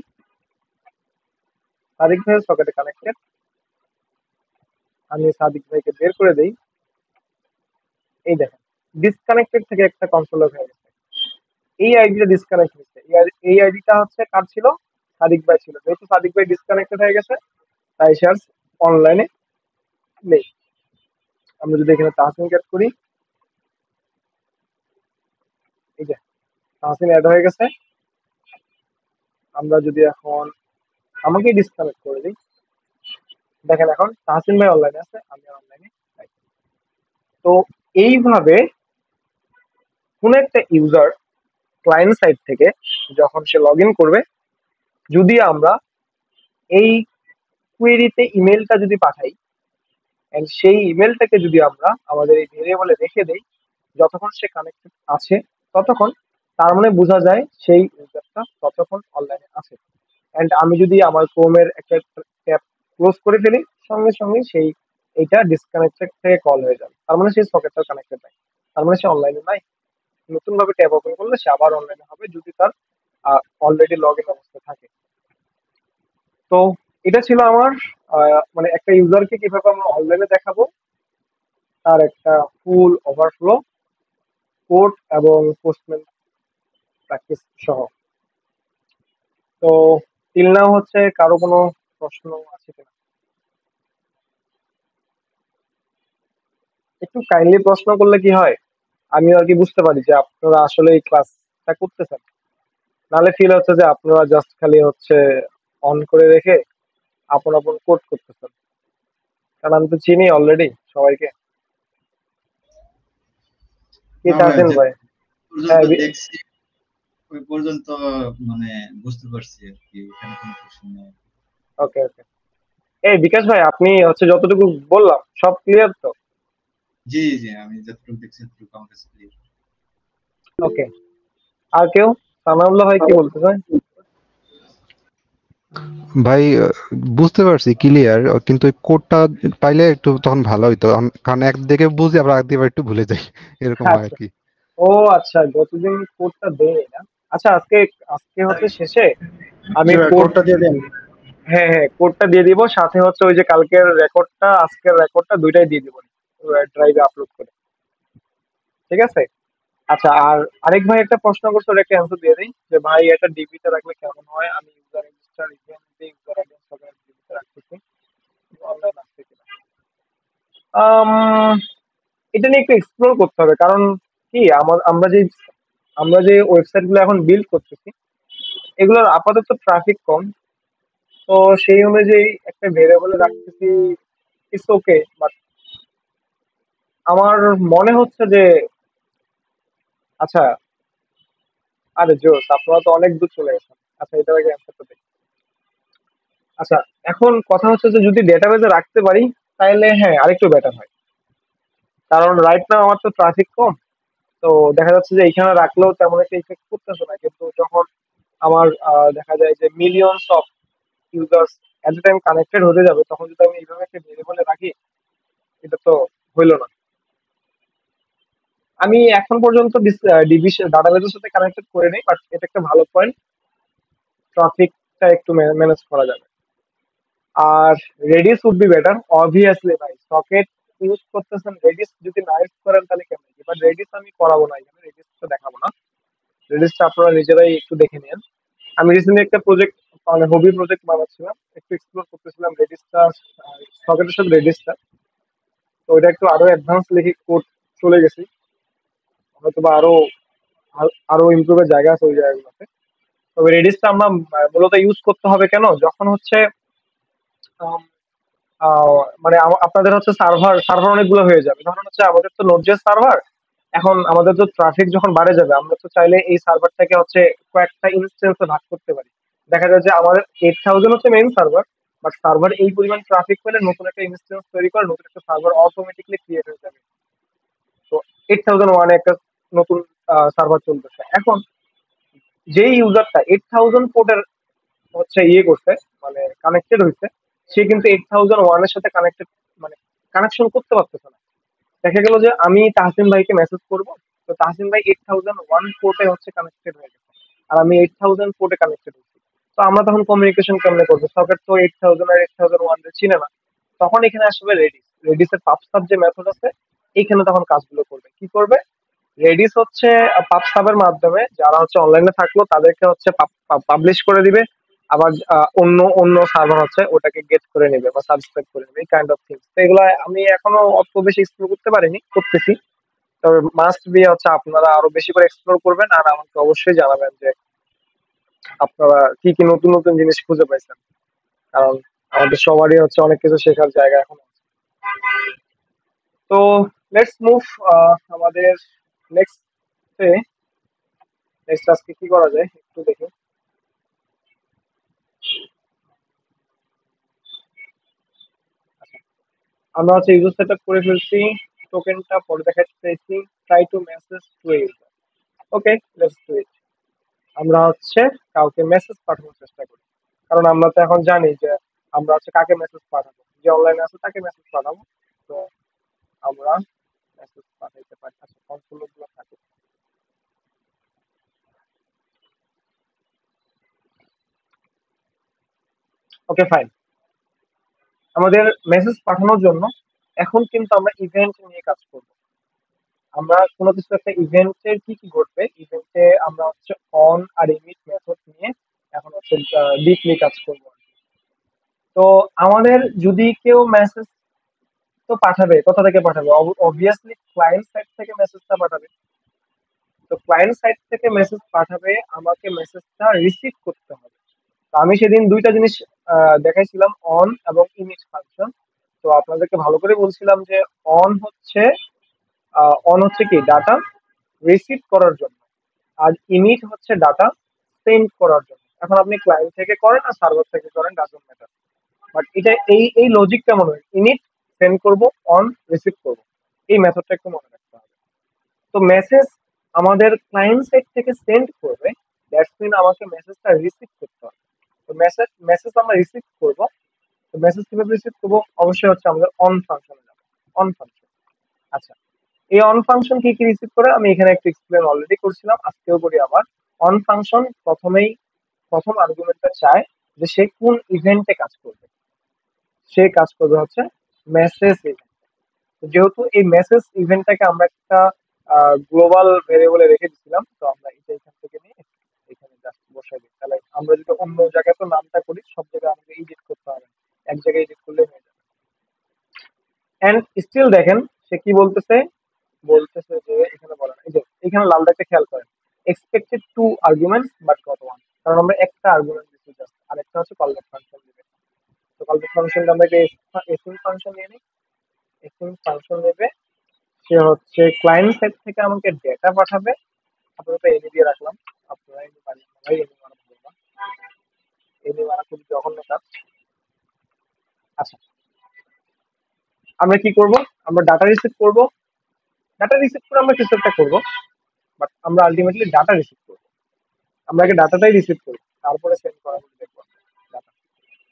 সাদিক ভাই সকেটে কানেক্টেড। আমি সাদিক ভাইকে বের করে দেই, এই দেখেন ডিসকানেক্টেড থেকে একটা কনসোলার হয়ে গেছে। এই আইডিটা ডিসকানেক্ট হয়েছে, এই আইডিটা হচ্ছে কার ছিল? সাদিক ভাই ছিল। যেহেতু সাদিক ভাই ডিসকানেক্টেড হয়ে গেছে তাই সে আর অনলাইনে নেই। আমরা যদি এখানে তাহসিন অ্যাড করি, এই যে তাহসিন অ্যাড হয়ে গেছে। আমরা যদি এখন আমাকে ডিসকানেক্ট করে দিই, দেখেন এখন তাহসিন ভাই অনলাইনে আছে, আমি অনলাইনে নাই। তো এইভাবে কোন একটা ইউজার ক্লায়েন্ট সাইড থেকে যখন সে লগ ইন করবে, যদি আমরা এই কুয়েরিতে ইমেলটা যদি পাঠাই, এন্ড সেই ইমেলটাকে যদি আমরা আমাদের এই ভেরিয়েবলে রেখে দেই, যতক্ষণ সে কানেক্টেড আছে ততক্ষণ, তার মানে বোঝা যায় সেই ইউজারটা ততক্ষণ অনলাইনে আছে। এন্ড আমি যদি আমার ক্রোমের একটা ট্যাব ক্লোজ করে ফেলি, সঙ্গে সঙ্গে সেই এইটা ডিসকানেক্টেড থেকে কল হয়ে যাবে, তার মানে সেই সকেটটা কানেক্টেড নাই, তার মানে সে অনলাইনে নাই। নতুন ভাবে ট্যাব ওপেন করলে সে আবার অনলাইনে হবে যদি তার অলরেডি লগ ইন অবস্থা থাকে। তো এটা ছিল আমার মানে একটা ইউজারকে কিভাবে আমরা অনলাইনে দেখাবো, তার একটা ফুল ওভারফ্লো কোড এবং পোস্টম্যান প্র্যাকটিস সহ। তো টিল নাও হচ্ছে কারো কোনো প্রশ্ন আছে কিনা, একটু কাইন্ডলি প্রশ্ন করলে কি হয়, আমি আর কি বুঝতে পারি যে আপনারা আসলে এই ক্লাসটা করতেছেন। নাহলে ফিল হচ্ছে যে আপনারা জাস্ট খালি হচ্ছে অন করে রেখে আপন আপন কোড করতেছেন, কারণ আমি তো চিনি অলরেডি সবাইকে। কি না ভাই, তাহসিন যে ভাই? পর্যন্ত হ্যাঁ, দেখছি ওই পর্যন্ত মানে বুঝতে পারছি আর কি, এখানে কোনো প্রশ্ন নেই। ওকে ওকে। এই বিকাশ ভাই, আপনি হচ্ছে যতটুকু বললাম সব ক্লিয়ার তো? জি জি, আমি যতটুকু দেখছি ততটুকু আমার কাছে clear। ওকে। আর কেউ? সানাউল্লাহ ভাই কি বলতে চায়? ভাই বুঝতে পারছি ক্লিয়ার, কিন্তু ওই কোডটা পাইলে একটু তখন ভালো হইতো, কারণ একদিকে বুঝি আবার একদিকে একটু ভুলে যাই, এরকম হয় আর আচ্ছা। কি। ও আচ্ছা, যতদিন কোডটা দেয় না। আচ্ছা, আজকে আজকে হচ্ছে শেষে আমি জি ভাই, কোড, কোডটা দিয়ে দেন। হ্যাঁ হ্যাঁ, কোডটা দিয়ে দিব, সাথে হচ্ছে ওই যে কালকের রেকর্ডটা আজকের রেকর্ডটা দুইটাই দিয়ে দিব ড্রাইভে আপলোড করে। ঠিক আছে? আচ্ছা, আর আরেক ভাই একটা প্রশ্ন করছে, ওটা একটা অ্যান্সার দিয়ে দিই যে ভাই এটা ডিবিতে রাখলে কেমন হয়, আমি user register event user ID সবাই ডিবিতে রাখতেছি, অনলাইন আসছে কিনা। আম, এটা নিয়ে একটু এক্সপ্লোর করতে হবে, কারণ কি আমরা যে ওয়েবসাইট গুলো এখন বিল্ড করতেছি, এগুলোর আপাতত ট্রাফিক কম। তো সেই অনুযায়ী একটা ভেরিয়েবলে রাখতেছি, ইটস ওকে, বাট আমার মনে হচ্ছে যে, আচ্ছা, আরে জোস, আপনারা তো অনেক দূর চলে গেছেন। আচ্ছা, এটার আগে অ্যান্সারটা দেখি। আচ্ছা, এখন কথা হচ্ছে যে যদি ডেটাবেজে রাখতে পারি, তাহলে হ্যাঁ আরেকটু বেটার হয়, কারণ রাইট নাও আমার তো ট্রাফিক কম। তো দেখা যাচ্ছে যে এখানে রাখলেও তেমন একটা ইফেক্ট করতেছে না, কিন্তু যখন আমার দেখা যায় যে millions of users at A time connected হতে যাবে, তখন যদি আমি এইভাবে একটা ভেরিয়েবলে রাখি, এটা তো হইলো না। আমি এখন পর্যন্ত ডিবি ডাটাবেজের সাথে কানেক্টেড করে নেই, বাট এটা একটা ভালো পয়েন্ট, ট্রাফিকটা একটু ম্যানেজ করা যাবে। আর Redis would be better obviously ভাই, সকেট ইউজ করতেছেন, রেডিস যদি না ইউজ করেন তাহলে কেমন, এবার রেডিস আমি করাবো না, এখানে রেডিসটা দেখাবো না, রেডিসটা আপনারা নিজেরাই একটু দেখে নিন। আমি রিসেন্টলি একটা প্রজেক্ট, মানে হবি প্রজেক্ট বানাচ্ছিলাম, একটু এক্সপ্লোর করতেছিলাম রেডিসটা, সকেটের সাথে রেডিসটা। তো ওইটা একটু আরো অ্যাডভান্স লিখে কোড চলে গেছি, হয়তো বা আরো আরো ইমপ্রুভের জায়গা আছে ওই জায়গাগুলোতে। তবে রেডিসটা আমরা মূলত ইউজ করতে হবে কেন, যখন হচ্ছে আম, মানে আপনাদের হচ্ছে সার্ভার সার্ভার অনেকগুলো হয়ে যাবে, ধরুন হচ্ছে আমাদের তো নোডজেস সার্ভার, এখন আমাদের তো ট্রাফিক যখন বাড়ে যাবে, আমরা তো চাইলে এই সার্ভার থেকে হচ্ছে কয়েকটা ইনস্টেন্সে ভাগ করতে পারি। দেখা যায় যে আমাদের 8000 হচ্ছে মেইন সার্ভার, বাট সার্ভার এই পরিমাণ ট্রাফিক পেলে নতুন একটা ইনস্টেন্স তৈরি করে নতুন একটা সার্ভার অটোমেটিকলি ক্রিয়েট হয়ে যাবে। তো 8001 একটা নতুন সার্ভার চলতেছে এখন, যেই ইউজারটা 8000 পোর্টের হচ্ছে ইয়ে করছে, মানে কানেক্টেড হয়েছে, সে কিন্তু 8001 এর সাথে কানেক্টেড, মানে কানেকশন করতে পারতেছে না। দেখা গেল যে আমি তাহসিন ভাইকে মেসেজ করব, তো তাহসিন ভাই 8001 পোর্টে হচ্ছে কানেক্টেড হয়ে গেছে, আর আমি 8000 পোর্টে কানেক্টেড হচ্ছি। তো আমরা তখন কমিউনিকেশন কেমনে করবো, সকেট তো 8000 আর 8001 চিনে না। তখন এখানে আসবে রেডিস, রেডিসের পাবসাব যে মেথড আছে, এইখানে তখন কাজগুলো করবে, কি করবে, রেডিস হচ্ছে পাবসাবের মাধ্যমে যারা হচ্ছে অনলাইনে থাকলো তাদেরকে হচ্ছে পাবলিশ করে দিবে, আবার অন্য অন্য সার্ভার হচ্ছে ওটাকে গেট করে নেবে বা সাবস্ক্রাইব করে নেবে, এই কাইন্ড অফ থিংস। তো এগুলো আমি এখনো অত বেশি এক্সপ্লোর করতে পারিনি, করতেছি। তবে মাস্ট বি হচ্ছে আপনারা আরো বেশি করে এক্সপ্লোর করবেন, আর আমাকে অবশ্যই জানাবেন যে আপনারা কি কি নতুন নতুন জিনিস খুঁজে পাইছেন, কারণ আমাদের সবারই হচ্ছে অনেক কিছু শেখার জায়গা এখন আছে। তো লেটস মুভ আমাদের নেক্সট, নেক্সট আজকে কি করা যায় একটু দেখি। আমরা হচ্ছে ইউজার সেটআপ করে ফেলছি, টোকেনটা পরে দেখাতে চাইছি, try to message to user. Okay, let's do it. আমরা হচ্ছে কাউকে মেসেজ পাঠানোর চেষ্টা করি, কারণ আমরা তো এখন জানি যে আমরা হচ্ছে কাকে মেসেজ পাঠাবো, যে অনলাইনে আছে তাকে মেসেজ পাঠাবো। তো আমরা মেসেজ পাঠাইতে পারি। আচ্ছা, কনসোল গুলো থাকে। ওকে, ফাইন। আমাদের মেসেজ পাঠানোর জন্য এখন কিন্তু আমরা ইভেন্ট নিয়ে কাজ করব। আমরা কোনো কিছু একটা ইভেন্টের কি কি ঘটবে, ইভেন্টে আমরা হচ্ছে অন আর ইমিট মেথড নিয়ে এখন হচ্ছে ডিপলি কাজ করব। তো আমাদের যদি কেউ মেসেজ তো পাঠাবে, কোথা থেকে পাঠাবে? অবভিয়াসলি ক্লায়েন্ট সাইড থেকে মেসেজটা পাঠাবে। তো ক্লায়েন্ট সাইড থেকে মেসেজ পাঠাবে, আমাকে মেসেজটা রিসিভ করতে হবে। তো আমি সেদিন দুইটা জিনিস দেখাইছিলাম, অন এবং ইমিট ফাংশন। তো আপনাদেরকে ভালো করে বলছিলাম যে অন হচ্ছে কি ডাটা রিসিভ করার জন্য, আর ইমিট হচ্ছে ডাটা সেন্ড করার জন্য। এখন আপনি ক্লায়েন্ট থেকে করেন আর সার্ভার থেকে করেন, ডাজন্ট ম্যাটার। বাট এটা এই লজিক কেমন হয়, ইনিট সেন্ড করব, অন রিসিভ করব, এই মেথডটা একটু মনে রাখতে হবে। তো মেসেজ আমাদের ক্লায়েন্ট সাইড থেকে সেন্ড করবে, দ্যাটস মিন আমাকে মেসেজটা রিসিভ করতে হবে। তো মেসেজ মেসেজ আমরা রিসিভ করব। তো মেসেজ কিভাবে রিসিভ করব? অবশ্যই হচ্ছে আমাদের অন ফাংশনে যাব। On function. আচ্ছা, এই অন ফাংশন কি কি রিসিভ করে আমি এখানে একটু এক্সপ্লেন অলরেডি করছিলাম, আজকেও করি আবার। অন ফাংশন প্রথম আর্গুমেন্টটা চায় যে সে কোন ইভেন্টে কাজ করবে। সে কাজ করবে হচ্ছে মেসেজ ইভেন্ট। যেহেতু এই মেসেজ ইভেন্টটাকে আমরা একটা গ্লোবাল ভেরিয়েবলে রেখে দিয়েছিলাম, তো আমরা এটা এখান থেকে নিয়ে এখানে জাস্ট বসাই দিই। তাহলে আমরা যদি অন্য জায়গায় তো নামটা করি, সব জায়গায় আমাকে এডিট করতে হবে না। এক জায়গায় এডিট করলে হয়ে যাবে। এন্ড স্টিল দেখেন সে কি বলতেছে, বলতেছে যে এখানে বলেন, এই যে এখানে লাল দাগটা খেয়াল করেন, expected to arguments but goat one. কারণ আমরা একটা আর্গুমেন্ট দিচ্ছি জাস্ট, আর একটা হচ্ছে কলব্যাক ফাংশন দিবে। তো কলব্যাক ফাংশনটা আমরা এসিং ফাংশন নিয়ে নিই। এসিং ফাংশন নেবে, সে হচ্ছে ক্লায়েন্ট সাইড থেকে আমাকে ডেটা পাঠাবে। আপাতত এনি দিয়ে রাখলাম, আপনারা এনি পারেন না ভাই, এনি মানা ভুল না, এনি মানা খুব জঘন্য কাজ। আচ্ছা, আমরা কি করব? আমরা ডাটা রিসিভ করব। ডাটা রিসিভ করে আমরা কিছু একটা করবো, বাট আমরা আলটিমেটলি ডাটা রিসিভ করবো। আমরা আগে ডাটাটাই রিসিভ করি, তারপরে সেন্ড করা হলে দেখবো ডাটা।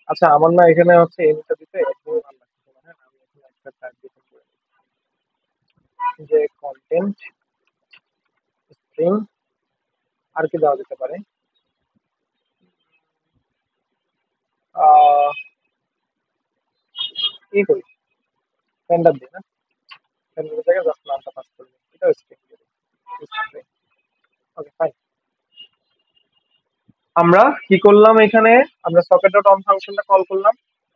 আচ্ছা, আমার না এখানে হচ্ছে এমটা দিতে একদমই ভালো লাগছে না। হ্যাঁ, আমি এখানে একটা ট্যাগ দিতে করে দিই, যে কন্টেন্ট স্ট্রিং। আর কি দেওয়া যেতে পারে? আহ কি করি, স্ট্যান্ডার্ড দিই না, স্ট্যান্ডার্ড জায়গায় জাস্ট নামটা পাস করে দিই, এটাও স্ট্রিং দিয়ে দিই। ওকে, ফাইন। আমরা কি করলাম এখানে? আমরা সকেট ডট অন ফাংশনটা কল করলাম।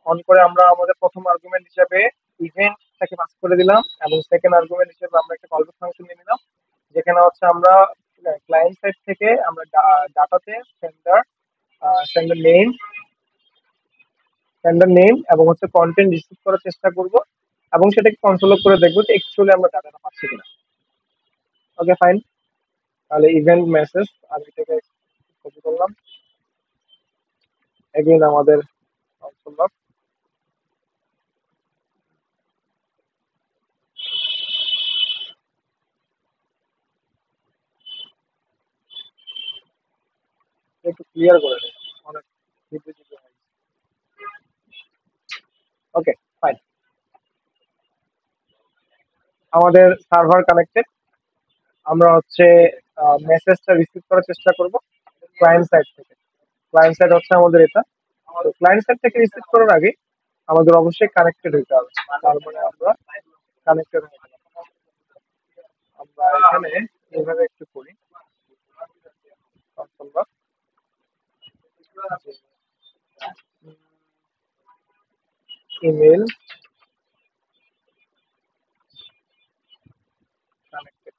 অন করে আমরা আমাদের প্রথম আর্গুমেন্ট হিসেবে ইভেন্টটাকে পাস করে দিলাম, এবং সেকেন্ড আর্গুমেন্ট হিসেবে আমরা একটা কলব্যাক ফাংশন নিয়ে নিলাম, যেখানে হচ্ছে আমরা ক্লায়েন্ট সাইড থেকে আমরা ডাটাতে সেন্ডার নেম এবং হচ্ছে কন্টেন্ট রিসিভ করার চেষ্টা করব, এবং সেটাকে কনসোল করে দেখবো যে অ্যাকচুয়ালি আমরা ডাটাটা পাচ্ছি কিনা। ওকে, ফাইন। তাহলে ইভেন্ট মেসেজ আমি এটাকে কপি করলাম, এগেইন আমাদের কনসোল লগ। একটু ক্লিয়ার করে দেয়, অনেক বিবৃতি হয়। ওকে, ফাইন। আমাদের সার্ভার কানেক্টেড। আমরা হচ্ছে মেসেজটা রিসিভ করার চেষ্টা করব ক্লায়েন্ট সাইড থেকে। ক্লায়েন্ট সাইড হচ্ছে আমাদের এটা। তো ক্লায়েন্ট সাইড থেকে রিসিভ করার আগে আমাদের অবশ্যই কানেক্টেড হতে হবে, তার মানে আমরা কানেক্টেড হয়ে গেলাম। আমরা এখানে এইভাবে একটু করি, ইমেল কানেক্টেড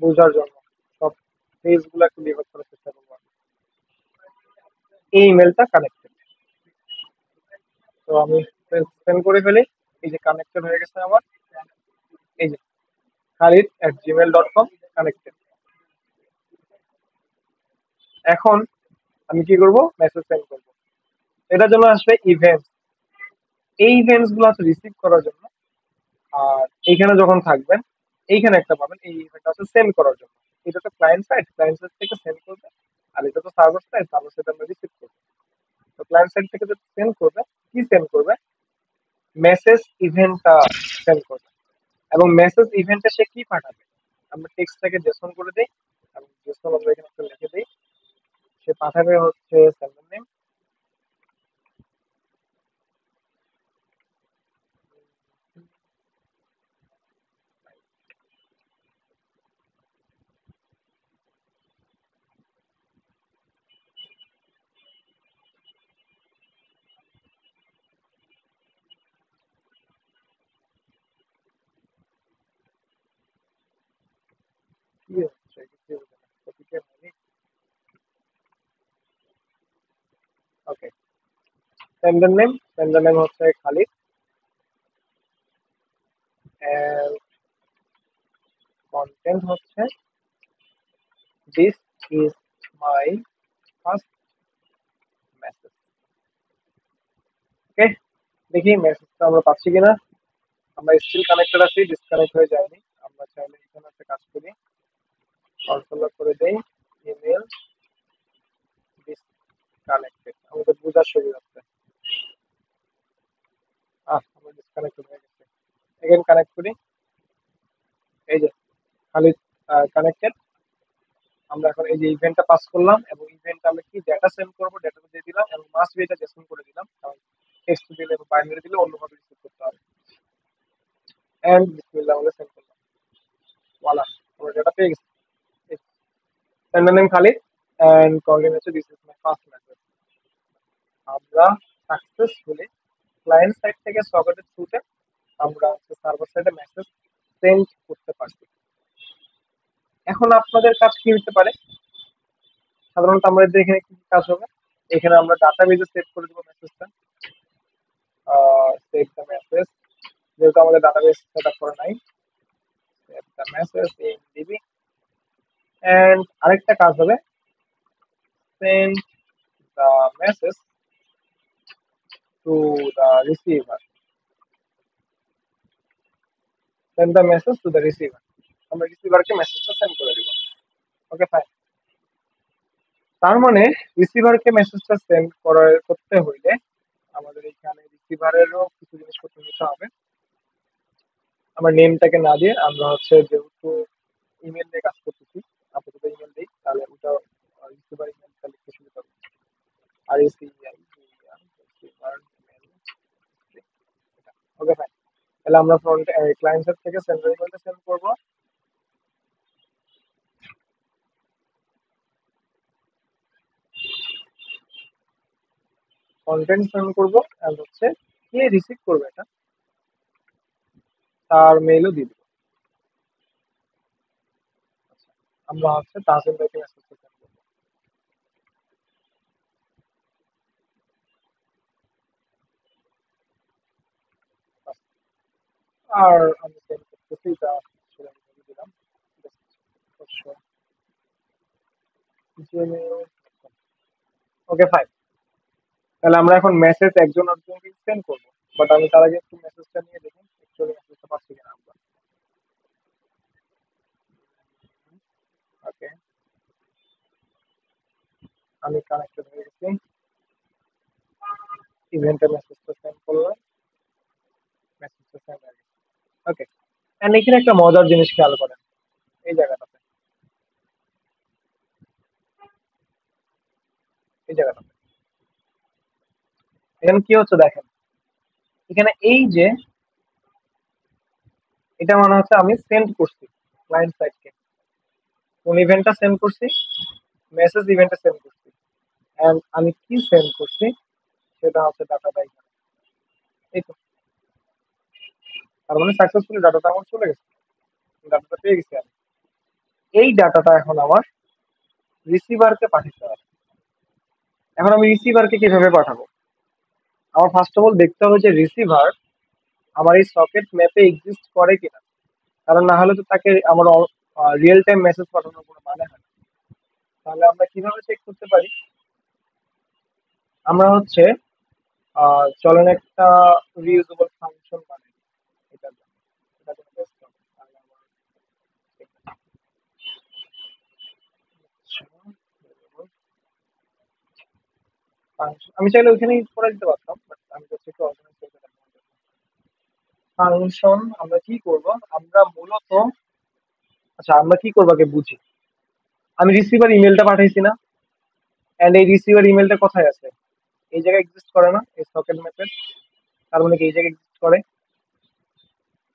বোঝার জন্য সব পেজ গুলো একটু ডিভাইড করার চেষ্টা করবো। এই ইমেলটা কানেক্টেড, তো আমি সেন্ড করে ফেলি। এই যে কানেক্টেড হয়ে গেছে আমার, এই যে খালিদ@gmail.com কানেক্টেড। এখন আমি কি করব, মেসেজ সেন্ড করব। এটার জন্য আসবে ইভেন্ট। এই ইভেন্টস গুলো আছে রিসিভ করার জন্য। আর এইখানে যখন থাকবেন, এইখানে একটা পাবেন, এই ইভেন্ট আছে সেন্ড করার জন্য। এটা তো ক্লায়েন্ট সাইড থেকে সেন্ড করবে, আর এটা তো সার্ভার সাইড আমরা রিসিভ করবো। তো ক্লায়েন্ট সাইড থেকে যদি সেন্ড করবে, কি সেন্ড করবে, মেসেজ ইভেন্টটা সেন্ড করবে। এবং মেসেজ ইভেন্টে সে কি পাঠাবে, আমরা টেক্সটটাকে জেসন করে দেই, এবং জেসন আমরা এখানে একটা লিখে দিই। সে পাঠাবে হচ্ছে সেন্ডার নেম, কি হচ্ছে কিছু টপিকে হয়নি। ওকে, সেন্ডার নেম হচ্ছে খালিদ, কন্টেন্ট হচ্ছে this is my first message. Okay, দেখি মেসেজটা আমরা পাচ্ছি কিনা। আমরা স্টিল কানেক্টেড আছি, ডিসকানেক্ট হয়ে যায়নি। আমরা চাইলে এখানে একটা কাজ করি, কনসোল করে দেই ইমেল ডিসকানেক্টেড, আমাদের বোঝার সুবিধা হচ্ছে। আমরা ডিসকানেক্টেড হয়ে গেছে। এগেন কানেক্ট করি, এই যে খালি কানেক্টেড। আমরা এখন এই যে ইভেন্টটা পাস করলাম, এবং ইভেন্ট আমরা কি ডেটা সেন্ড করবো, ডেটাটা দিয়ে দিলাম, এবং মাস্ট বি এটা জেসন করে দিলাম, কারণ টেক্সট দিলে বা বাইনারি দিলে অন্যভাবে রিসিভ করতে হবে। এন্ড বিসমিল্লাহ বলে সেন্ড করলাম, ওয়ালা, আমরা ডেটা পেয়ে গেছি। Sender name Khalid and content হচ্ছে this is my first message. আমরা সাকসেসফুলি ক্লায়েন্ট সাইড থেকে সকেটের থ্রুতে আমরা হচ্ছে সার্ভার সাইডে মেসেজ সেন্ড করতে পারছি। এখন আপনাদের কাজ কি হতে পারে, সাধারণত আমাদের এখানে কি কাজ হবে, এখানে আমরা ডাটাবেজে সেভ করে দেবো মেসেজটা। সেভ দ্য মেসেজ, যেহেতু আমাদের ডাটাবেস সেট আপ করা নাই, save the message in DB. And আরেকটা কাজ হবে, send the message to the receiver. Send the message to the receiver, আমরা রিসিভারকে মেসেজটা সেন্ড করে দিব। Okay fine. তার মানে রিসিভারকে মেসেজটা সেন্ড করতে হইলে আমাদের এখানে রিসিভারেরও কিছু জিনিসপত্র নিতে হবে। আমার নেমটাকে না দিয়ে আমরা হচ্ছে যেহেতু ইমেল দিয়ে কাজ করতেছি, আপাতত ইমেল দিই, তাহলে ওটা রিসিভার ইমেলটা লিখতে সুবিধা হবে। আর S E I receiver email. Okay fine. তাহলে আমরা ফ্রন্ট ক্লায়েন্ট সাইড থেকে সেন্ডার ইমেলটা সেন্ড করব। কন্টেন্ট সেন্ড করব, আর হচ্ছে কে রিসিভ করবে এটা তার মেইলও দিয়ে দিব। আচ্ছা, আমরা হচ্ছে তাহসিন ভাইকে মেসেজটা সেন্ড করব। আর আমি সেন্ড করতেছি, এটা আসলে আমি বলে দিলাম। ওকে ফাইন। তাহলে আমরা এখন মেসেজ একজন একজনকে সেন্ড করবো, বাট আমি তার আগে একটু মেসেজটা নিয়ে দেখি অ্যাকচুয়ালি মেসেজটা পাচ্ছি কিনা আমরা। ওকে, আমি কানেক্টেড হয়ে গেছি, ইভেন্টে মেসেজটা সেন্ড করলাম, মেসেজটা সেন্ড হয়ে গেছে। ওকে, এন্ড এখানে একটা মজার জিনিস খেয়াল করেন, এই জায়গাটাতে, এই জায়গাটাতে এখানে কি হচ্ছে দেখেন, এখানে এই যে এটা মানে হচ্ছে আমি সেন্ড করছি ক্লায়েন্ট সাইডকে, কোন ইভেন্টটা সেন্ড করছি, মেসেজ ইভেন্টটা সেন্ড করছি, এন্ড আমি কি সেন্ড করছি সেটা হচ্ছে ডাটাটা এখানে। এই তো, তার মানে সাকসেসফুলি ডাটাটা আমার চলে গেছে, ডাটাটা পেয়ে গেছি আমি। এই ডাটাটা এখন আমার রিসিভারকে পাঠাতে হবে। এখন আমি রিসিভারকে কিভাবে পাঠাবো, আমার ফার্স্ট অফ অল দেখতে হবে যে রিসিভার আমার এই সকেট ম্যাপে এক্সিস্ট করে কিনা, কারণ না হলে তো তাকে আমার রিয়েল টাইম মেসেজ পাঠানোর কোনো মানে হয় না। তাহলে আমরা কিভাবে চেক করতে পারি? আমরা হচ্ছে চলেন একটা রিউজেবল ফাংশন বানাই এটার জন্য। এটা জন্য best হবে। তাহলে আমার function- আমি চাইলে ওইখানে ইউজ করে দিতে পারতাম, বাট আমি হচ্ছে একটু অর্গানাইজ করতে ফাংশন আমরা কি করব? আমরা মূলত আচ্ছা আমরা কি করবো আগে বুঝি। আমি রিসিভার ইমেলটা পাঠাইছি না, এন্ড এই রিসিভার ইমেলটা কোথায় আছে? এই জায়গায় এক্সিস্ট করে না এই সকেট মেথড। তার মানে কি এই জায়গায় এক্সিস্ট করে?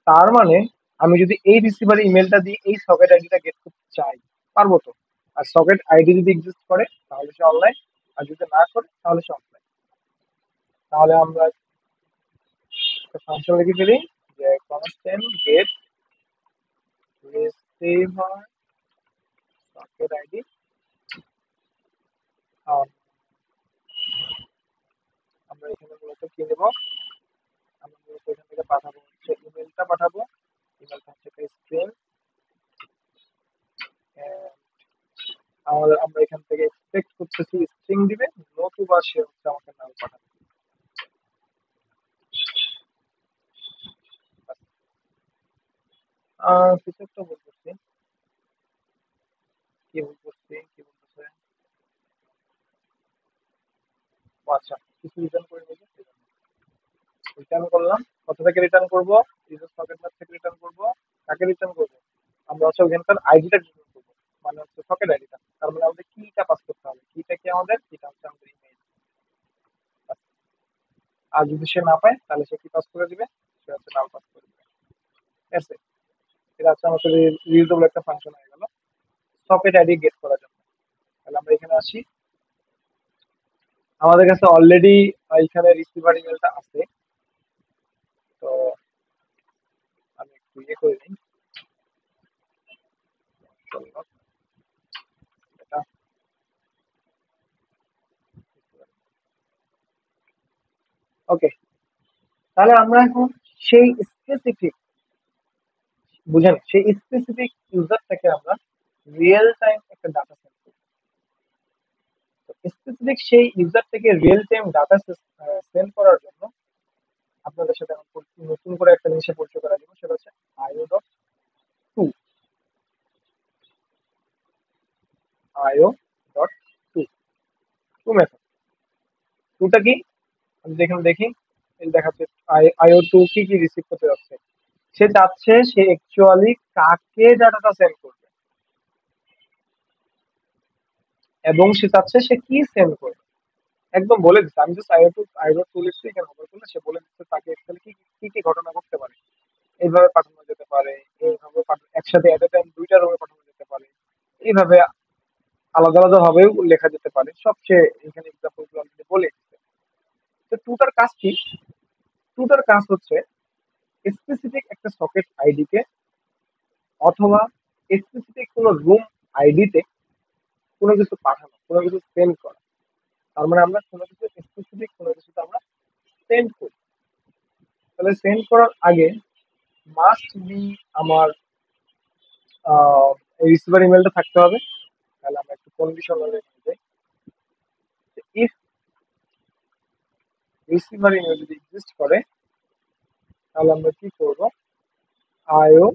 তার মানে আমি যদি এই রিসিভার ইমেলটা দিয়ে এই সকেট আইডিটা গেট করতে চাই, পারবো তো? আর সকেট আইডি যদি এক্সিস্ট করে তাহলে সে অনলাইন, আর যদি না করে তাহলে সে অফলাইন। তাহলে আমরা একটা ফাংশন লিখে ফেলি যে constant get receiver socket ID. আমরা এখানে মূলত কি নেব? আমরা মূলত এখান থেকে পাঠাবো হচ্ছে ইমেলটা পাঠাবো। ইমেলটা হচ্ছে একটা স্ট্রিং। আমরা এখান থেকে এক্সপেক্ট করতেছি স্ট্রিং দিবে, নতুবা সে হচ্ছে আমাকে নাল পাঠাবে। কিছু একটা ভুল করছি, কি ভুল করছি, কি বলতেছে? ও আচ্ছা, কিছু রিটার্ন করে নিয়েছি। রিটার্ন করলাম, কোথা থেকে রিটার্ন করব? ইউজার সকেট ম্যাপ থেকে রিটার্ন করব। কাকে রিটার্ন করব? আমরা হচ্ছে ওখানকার আইডিটা রিটার্ন করব, মানে হচ্ছে সকেট আইডিটা। তার মানে আমাদের কিটা পাস করতে হবে। কিটা কি আমাদের? কিটা হচ্ছে আমাদের ইমেল। আর যদি সে না পায় তাহলে সে কি পাস করে দিবে? সে হচ্ছে নাল পাস করে দিবে। ঠিক আছে? এটা হচ্ছে আমাদের রিউজেবল একটা ফাংশন হয়ে গেল সকেট আইডি গেট করার জন্য। তাহলে আমরা এখানে আসি, আমাদের কাছে অলরেডি এখানে রিসিভার ইমেলটা আছে। তো আমি একটু ইয়ে করে নিই। এটা ওকে। তাহলে আমরা এখন সেই স্পেসিফিক, বুঝেন, সেই স্পেসিফিক ইউজার থেকে আমরা রিয়েল টাইম একটা ডাটা সেন্ড করি। তো স্পেসিফিক সেই ইউজার থেকে রিয়েল টাইম ডাটা সেন্ড করার জন্য আপনাদের সাথে এখন নতুন করে একটা জিনিসের পরিচয় করা দিব, সেটা হচ্ছে আইও ডট টু। আইও ডট টু, টু মেথড। টুটা কি? আমি যেখানে দেখি এই দেখাচ্ছে আইও টু কি কি রিসিভ করতে যাচ্ছে। সে চাচ্ছে সে অ্যাকচুয়ালি কাকে ডাটাটা সেন্ড করবে, এবং সে চাচ্ছে সে কি সেন্ড করবে। একদম বলে দিচ্ছে। আমি জাস্ট আইও টু লিখছি এখানে ওপেন করলে সে বলে দিচ্ছে তাকে অ্যাকচুয়ালি কি কি কি ঘটনা ঘটতে পারে। এইভাবে পাঠানো যেতে পারে, এইভাবে একসাথে এট এ টাইম দুইটা রুমে পাঠানো যেতে পারে, এইভাবে আলাদা আলাদা ভাবেও লেখা যেতে পারে। সবচেয়ে এখানে এক্সাম্পল গুলো অলরেডি বলে দিচ্ছে। তো টুটার কাজ কি? টুটার কাজ হচ্ছে স্পেসিফিক একটা সকেট আইডিকে অথবা স্পেসিফিক কোনো রুম আইডিতে কোনো কিছু পাঠানো, কোনো কিছু সেন্ড করা। তার মানে আমরা কোনো কিছু স্পেসিফিক কোনো কিছুতে আমরা সেন্ড করি। তাহলে সেন্ড করার আগে মাস্ট বি আমার রিসিভার ইমেলটা থাকতে হবে। তাহলে আমরা একটু কন্ডিশনালে যাই। ইফ রিসিভার ইমেল যদি এক্সিস্ট করে তাহলে আমরা কি করব? আইও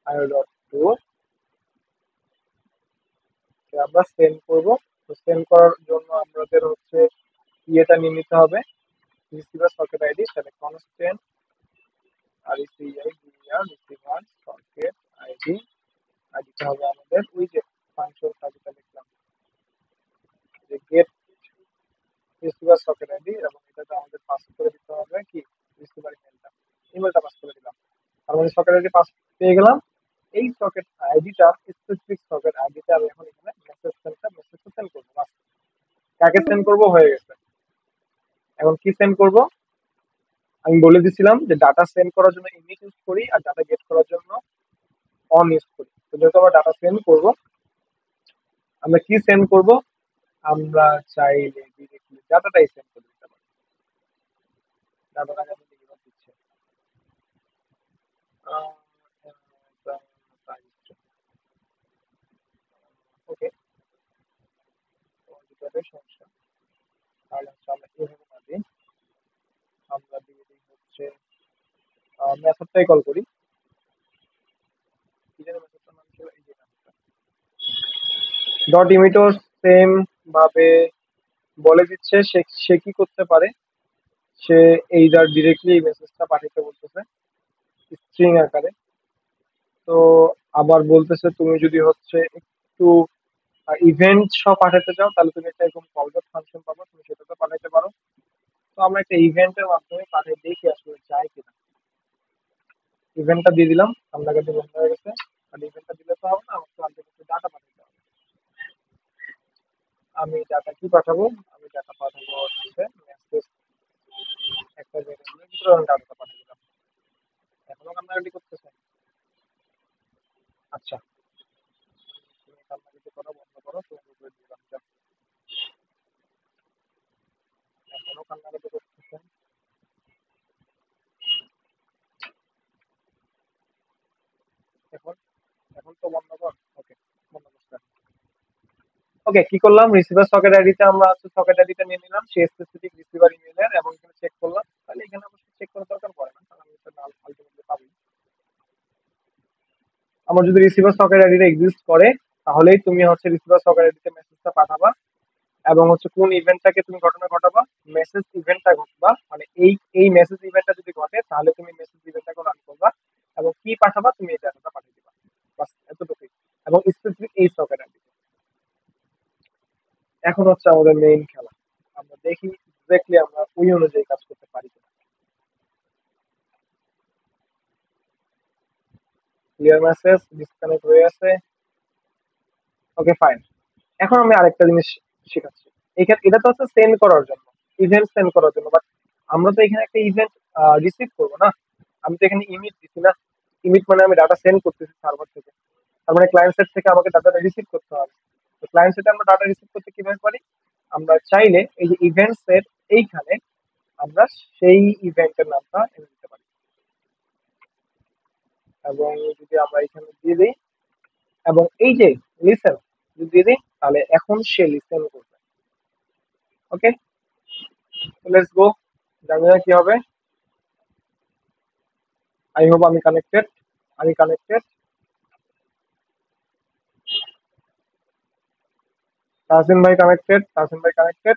আইও ডট টু আমরা সেন্ড করব। তো সেন্ড করার জন্য আমাদের হচ্ছে ইয়েটা নিয়ে নিতে হবে, রিসিভার সকেট আইডি। তাহলে কনস্ট্যান্ট রিসিভার সকেট আইডি। আর দিতে হবে আমাদের ওই যে ফাংশন যেটা লিখলাম যে গেট রিসিভার সকেট আইডি, এবং এটাতে আমাদের পাস করে দিতে হবে কি? রিসিভার ইমেলটা। ইমেলটা পাস করে দিলাম। তার মানে সকেট আইডি পাস পেয়ে গেলাম। এই সকেট আইডিটা স্পেসিফিক সকেট আইডিতে আমি এখন এখানে মেসেজটা সেন্ড করবো। বাস। কাকে সেন্ড করবো হয়ে গেছে। এখন কি সেন্ড করব? আমি বলে দিছিলাম যে ডাটা সেন্ড করার জন্য ইনিট ইউজ করি, আর ডাটা গেট করার জন্য অন ইউজ করি। তো যেহেতু আমরা ডাটা সেন্ড করব, আমরা কি সেন্ড করব? আমরা চাইলে ডিরেক্টলি ডাটাটাই সেন্ড করে দিতে পারি। ডাটাটা আমি লিখে দিচ্ছি। আহ, তাহলে হচ্ছে আমরা এভাবে না দিই, আমরা দিয়ে দিই হচ্ছে মেথডটাই কল করি। কি যেন মেথডটার নাম ছিল, এই যে ডট ইমিটর সেম ভাবে বলে দিচ্ছে সে সে কি করতে পারে। সে এইদার ডিরেক্টলি এই মেসেজটা পাঠাতে বলতেছে স্ট্রিং আকারে, তো আবার বলতেছে তুমি যদি হচ্ছে একটু ইভেন্ট সহ পাঠাতে চাও তাহলে তুমি একটা এরকম কলব্যাক ফাংশন পাবো, তুমি সেটাতে পাঠাতে পারো। তো আমরা একটা ইভেন্টের মাধ্যমে পাঠিয়ে দেখি আসলে যায় কিনা। ইভেন্টটা দিয়ে দিলাম, আপনাকে দিয়ে বন্ধ হয়ে গেছে। আর ইভেন্টটা দিলে তো হবে না, আমাকে আলটিমেটলি ডাটা পাঠাতে হবে। আমি ডাটা কি পাঠাবো, আমি ডাটা পাঠাবো হচ্ছে মেসেজ, একটা ভেরিয়েবলের ভিতরে আমি ডাটাটা পাঠিয়ে দিলাম। এখনো কান্নাকাটি করতেছে? আচ্ছা, তুমি কান্নাকাটি করা বন্ধ করো, তুমি করে দিলাম, যাও। এখনো কান্নাকাটি করতেছে? এখন এখন তো বন্ধ কর। ওকে, বন্ধ করতে। ওকে, কি করলাম, রিসিভার সকেট আইডিতে আমরা হচ্ছে সকেট আইডিটা নিয়ে নিলাম সেই স্পেসিফিক রিসিভার ইমেলের, এবং এখানে চেক করলাম। তাহলে এখানে অবশ্যই চেক করার দরকার পড়ে না, কারণ আমি এটা আলটিমেটলি পাবো। আমার যদি রিসিভার সকেট আইডিটা এক্সিস্ট করে তাহলেই তুমি হচ্ছে রিসিভার সকেট আইডিতে মেসেজটা পাঠাবা, এবং হচ্ছে কোন ইভেন্টটাকে তুমি ঘটনা ঘটাবা, মেসেজ ইভেন্টটা ঘটবা, মানে এই মেসেজ ইভেন্টটা যদি ঘটে তাহলে তুমি মেসেজ ইভেন্টটাকে রান করবা, এবং কি পাঠাবা তুমি এই ডাটাটা পাঠিয়ে দিবা। বাস এতটুকুই, এবং স্পেসিফিক এই সকেট আইডি। এখন হচ্ছে আমাদের মেইন খেলা, আমরা দেখি এক্স্যাক্টলি আমরা ওই অনুযায়ী কাজ করতে পারি কিনা। ক্লিয়ার মেসেজ ডিসকানেক্ট হয়ে আছে। ওকে ফাইন, এখন আমি আরেকটা জিনিস শেখাচ্ছি। এখানে এটা তো হচ্ছে সেন্ড করার জন্য, ইভেন্ট সেন্ড করার জন্য, বাট আমরা তো এখানে একটা ইভেন্ট রিসিভ করবো না। আমি তো এখানে ইমিট দিচ্ছি না। ইমিট মানে আমি ডাটা সেন্ড করতেছি সার্ভার থেকে, তার মানে ক্লায়েন্ট সাইড থেকে আমাকে ডাটাটা রিসিভ করতে হবে। তো ক্লায়েন্ট সাইডে আমরা ডাটা রিসিভ করতে কিভাবে পারি, আমরা চাইলে এই যে ইভেন্টস এর এইখানে আমরা সেই ইভেন্টের নামটা এনে দিতে পারি, এবং যদি আমরা এখানে দিয়ে দিই এবং এই যে লিসেন যদি দিয়ে দিই তাহলে এখন সে লিসেন করবে। ওকে, লেটস গো, জানি না কি হবে। আই হোপ আমি কানেক্টেড, আমি কানেক্টেড। তাহসিন ভাই কানেক্টেড, তাহসিন ভাই কানেক্টেড।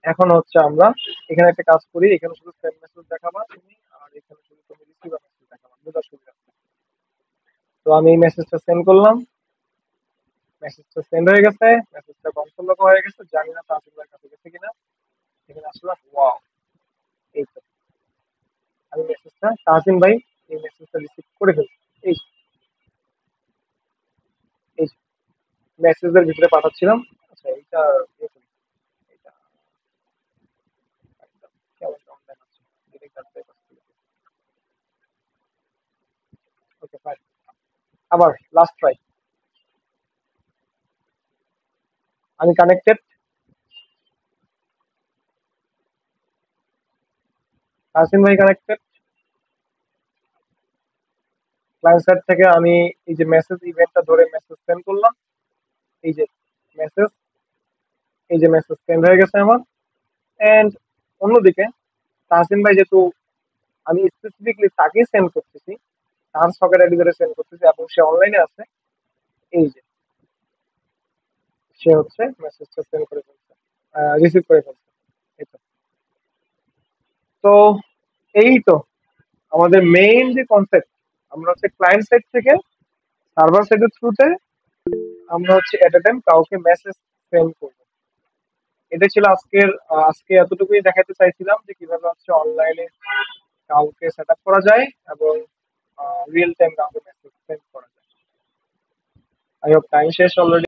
এখন হচ্ছে আমরা এখানে একটা কাজ করি, এখানে শুধু সেন্ড মেসেজ দেখাবা তুমি, আর এখানে শুধু তুমি রিসিভার মেসেজ দেখাবা, দুটো সুবিধা। তো আমি এই মেসেজটা সেন্ড করলাম, মেসেজটা সেন্ড হয়ে গেছে, মেসেজটা কনফার্ম হয়ে গেছে, জানি না তাহসিন ভাইয়ের কাছে গেছে কিনা। এখানে আসলাম, ওয়াও, এই তো আমি মেসেজটা, তাহসিন ভাই এই মেসেজটা রিসিভ করে ফেলছি। এই এই মেসেজের ভিতরে পাঠাচ্ছিলাম। আচ্ছা এইটা ইয়ে করি, এইটা একদম কেমন কেমন দেখাচ্ছে, ডিরেক্ট আসতে পারছি। ওকে ফাইন, আবার লাস্ট ট্রাই। আমি কানেক্টেড, তাহসিন ভাই কানেক্টেড। ক্লায়েন্ট সাইড থেকে আমি এই যে মেসেজ ইভেন্টটা ধরে মেসেজ সেন্ড করলাম, এই যে মেসেজ, এই যে মেসেজ সেন্ড হয়ে গেছে আমার। এন্ড অন্যদিকে তাহসিন ভাই যেহেতু আমি স্পেসিফিকলি তাকেই সেন্ড করতেছি, তার সকেট আইডি ধরে সেন্ড করতেছি এবং সে অনলাইনে আছে, এই যে সে হচ্ছে মেসেজটা সেন্ড করে ফেলছে, রিসিভ করে ফেলছে। এই তো, তো এই তো আমাদের মেইন যে কনসেপ্ট, আমরা হচ্ছে ক্লায়েন্ট সাইড থেকে সার্ভার সাইডের থ্রুতে আমরা হচ্ছে এট এ টাইম কাউকে মেসেজ সেন্ড করবো। এটা ছিল আজকের, আজকে এতটুকুই দেখাতে চাইছিলাম যে কিভাবে হচ্ছে অনলাইনে কাউকে সেট আপ করা যায় এবং রিয়েল টাইম কাউকে মেসেজ সেন্ড করা যায়। আই হোপ টাইম শেষ অলরেডি।